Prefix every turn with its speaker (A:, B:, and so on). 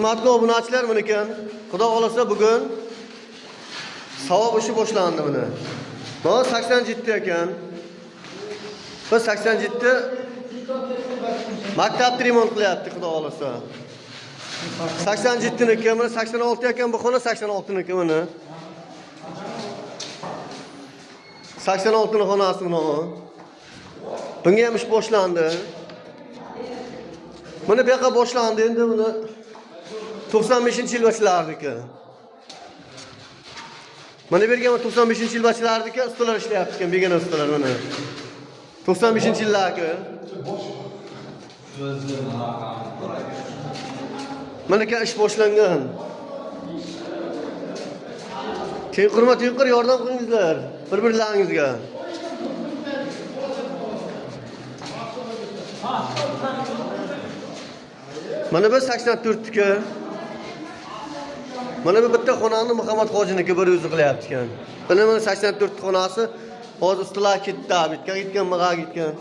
A: Hurmatli obunachilar, mana ekan. Xudo xolasa bugun savob ishi boshlandi buni. Bu 87 ekan. Bu 87 maktabni remont qilyapti, xudo xolasa. 87 niki, mana 86 ekan, bu xona 86 niki mana. 86 ni xonasi mana. Bunga ham ish boshlandi. Mana bu yoqqa boshlandi endi buni 95-yil boshlarniki. Mana bergan 95-yil boshlarniki ustalar ishlayapti ekan, begona ustalar mana. 95-yillarki. Mana ka ish boshlangan. Tinqir yordam qilingizlar bir-birlaringizga. Mana bu 84 niki. Mana bu bitta xonani Muhammad Hojiniki bir o'zi qilyapti ekan. Mana 84 xonasi hozir ustalar ketdi, bitgan gitgan.